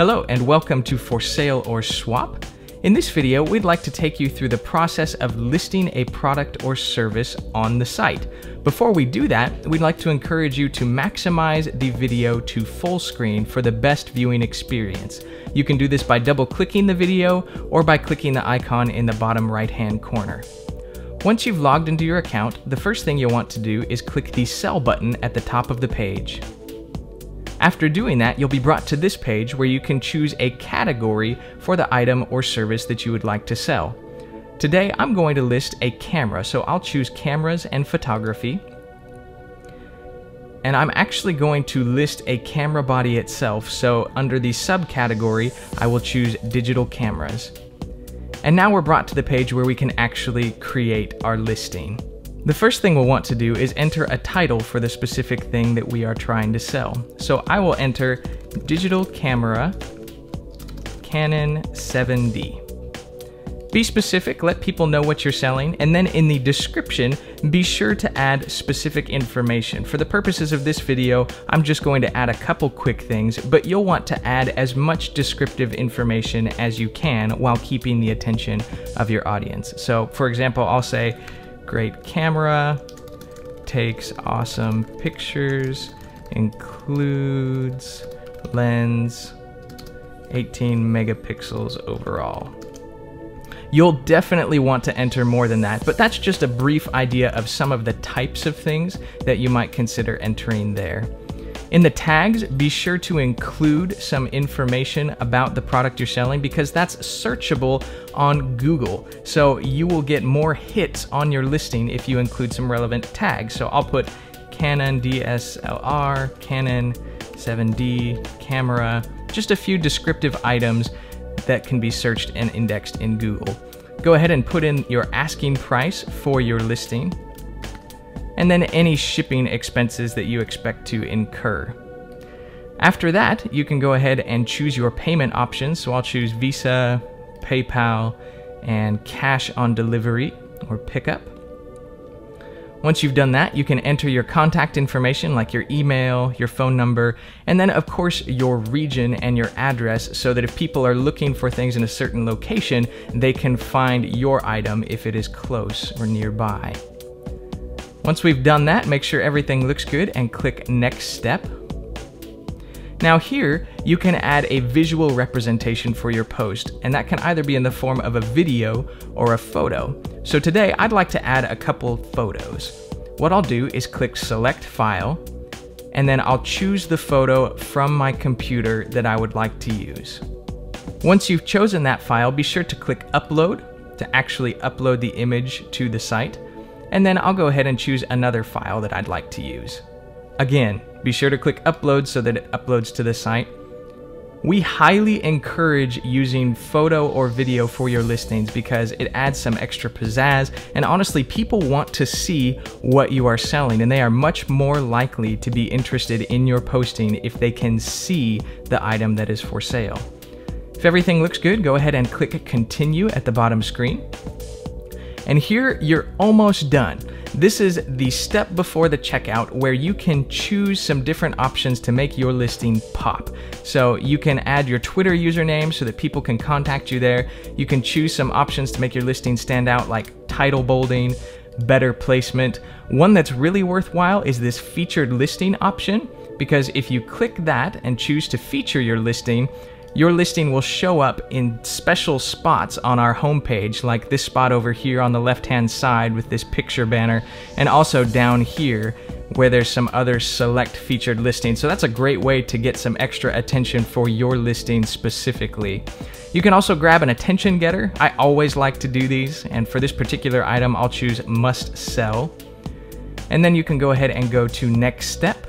Hello and welcome to For Sale or Swap. In this video, we'd like to take you through the process of listing a product or service on the site. Before we do that, we'd like to encourage you to maximize the video to full screen for the best viewing experience. You can do this by double-clicking the video or by clicking the icon in the bottom right-hand corner. Once you've logged into your account, the first thing you'll want to do is click the Sell button at the top of the page. After doing that, you'll be brought to this page where you can choose a category for the item or service that you would like to sell. Today, I'm going to list a camera, so I'll choose cameras and photography. And I'm actually going to list a camera body itself, so under the subcategory, I will choose digital cameras. And now we're brought to the page where we can actually create our listing. The first thing we'll want to do is enter a title for the specific thing that we are trying to sell. So I will enter digital camera Canon 7D. Be specific, let people know what you're selling, and then in the description, be sure to add specific information. For the purposes of this video, I'm just going to add a couple quick things, but you'll want to add as much descriptive information as you can while keeping the attention of your audience. So for example, I'll say, great camera, takes awesome pictures, includes lens, 18 megapixels overall. You'll definitely want to enter more than that, but that's just a brief idea of some of the types of things that you might consider entering there. In the tags, be sure to include some information about the product you're selling because that's searchable on Google. So you will get more hits on your listing if you include some relevant tags. So I'll put Canon DSLR, Canon 7D, camera, just a few descriptive items that can be searched and indexed in Google. Go ahead and put in your asking price for your listing, and then any shipping expenses that you expect to incur. After that, you can go ahead and choose your payment options. So I'll choose Visa, PayPal, and cash on delivery or pickup. Once you've done that, you can enter your contact information like your email, your phone number, and then of course your region and your address so that if people are looking for things in a certain location, they can find your item if it is close or nearby. Once we've done that, make sure everything looks good and click Next Step. Now here, you can add a visual representation for your post, and that can either be in the form of a video or a photo. So today, I'd like to add a couple photos. What I'll do is click Select File, and then I'll choose the photo from my computer that I would like to use. Once you've chosen that file, be sure to click Upload to actually upload the image to the site. And then I'll go ahead and choose another file that I'd like to use. Again, be sure to click Upload so that it uploads to the site. We highly encourage using photo or video for your listings because it adds some extra pizzazz, and honestly, people want to see what you are selling, and they are much more likely to be interested in your posting if they can see the item that is for sale. If everything looks good, go ahead and click Continue at the bottom screen. And here you're almost done. This is the step before the checkout where you can choose some different options to make your listing pop. So you can add your Twitter username so that people can contact you there. You can choose some options to make your listing stand out like title bolding, better placement. One that's really worthwhile is this featured listing option, because if you click that and choose to feature your listing will show up in special spots on our homepage, like this spot over here on the left-hand side with this picture banner, and also down here where there's some other select featured listings. So that's a great way to get some extra attention for your listing specifically. You can also grab an attention getter. I always like to do these, and for this particular item, I'll choose Must Sell. And then you can go ahead and go to Next Step.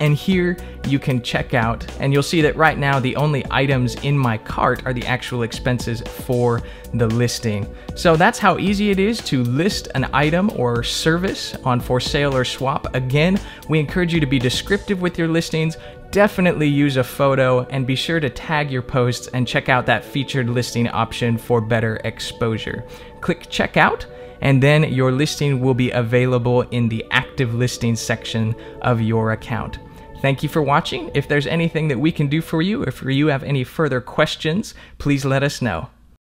And here you can check out, and you'll see that right now the only items in my cart are the actual expenses for the listing. So that's how easy it is to list an item or service on For Sale or Swap. Again, we encourage you to be descriptive with your listings. Definitely use a photo, and be sure to tag your posts and check out that featured listing option for better exposure. Click Checkout, and then your listing will be available in the active listings section of your account. Thank you for watching. If there's anything that we can do for you, if you have any further questions, please let us know.